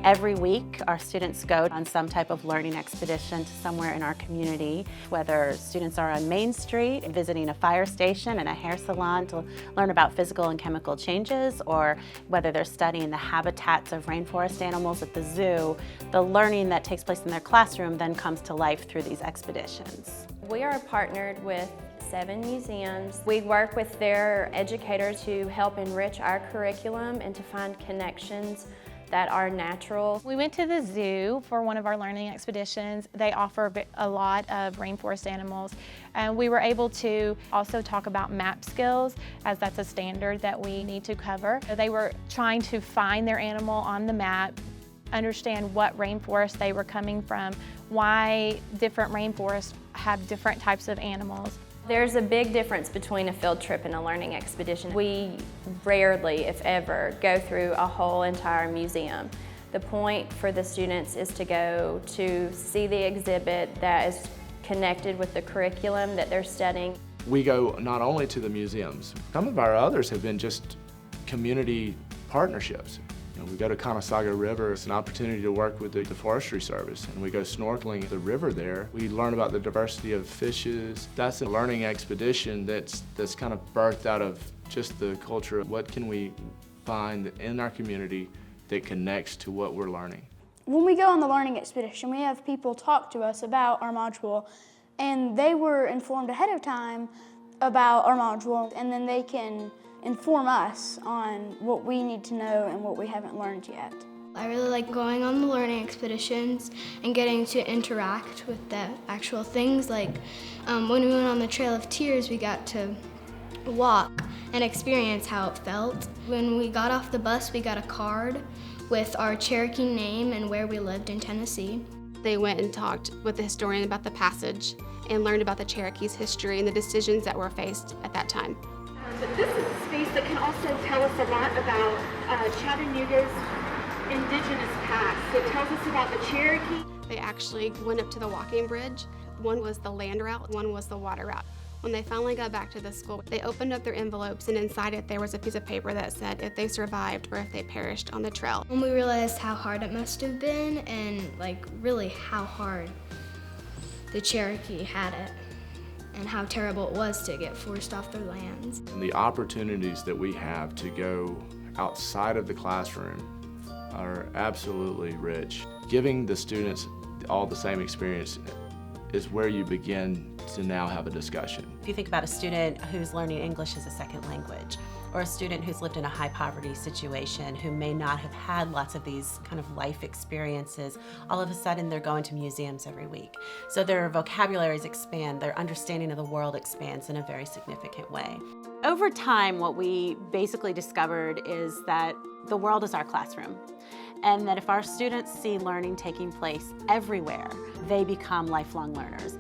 Every week, our students go on some type of learning expedition to somewhere in our community, whether students are on Main Street visiting a fire station and a hair salon to learn about physical and chemical changes, or whether they're studying the habitats of rainforest animals at the zoo. The learning that takes place in their classroom then comes to life through these expeditions. We are partnered with 7 museums. We work with their educators to help enrich our curriculum and to find connections that are natural. We went to the zoo for one of our learning expeditions. They offer a lot of rainforest animals. And we were able to also talk about map skills, as that's a standard that we need to cover. They were trying to find their animal on the map, understand what rainforest they were coming from, why different rainforests have different types of animals. There's a big difference between a field trip and a learning expedition. We rarely, if ever, go through a whole entire museum. The point for the students is to go to see the exhibit that is connected with the curriculum that they're studying. We go not only to the museums, some of our others have been just community partnerships. We go to Chattanooga River. It's an opportunity to work with the Forestry Service, and we go snorkeling the river there. We learn about the diversity of fishes. That's a learning expedition that's kind of birthed out of just the culture of what can we find in our community that connects to what we're learning. When we go on the learning expedition, we have people talk to us about our module, and they were informed ahead of time about our module, and then they can inform us on what we need to know and what we haven't learned yet. I really like going on the learning expeditions and getting to interact with the actual things. Like when we went on the Trail of Tears, we got to walk and experience how it felt. When we got off the bus, we got a card with our Cherokee name and where we lived in Tennessee. They went and talked with the historian about the passage and learned about the Cherokee's history and the decisions that were faced at that time. But this is a space that can also tell us a lot about Chattanooga's indigenous past. It tells us about the Cherokee. They actually went up to the walking bridge. One was the land route, one was the water route. When they finally got back to the school, they opened up their envelopes, and inside it there was a piece of paper that said if they survived or if they perished on the trail. When we realized how hard it must have been, and really how hard the Cherokee had it, and how terrible it was to get forced off their lands. And the opportunities that we have to go outside of the classroom are absolutely rich. Giving the students all the same experience is where you begin to now have a discussion. If you think about a student who's learning English as a second language, or a student who's lived in a high poverty situation who may not have had lots of these kind of life experiences, all of a sudden they're going to museums every week. So their vocabularies expand, their understanding of the world expands in a very significant way. Over time, what we basically discovered is that the world is our classroom, and that if our students see learning taking place everywhere, they become lifelong learners.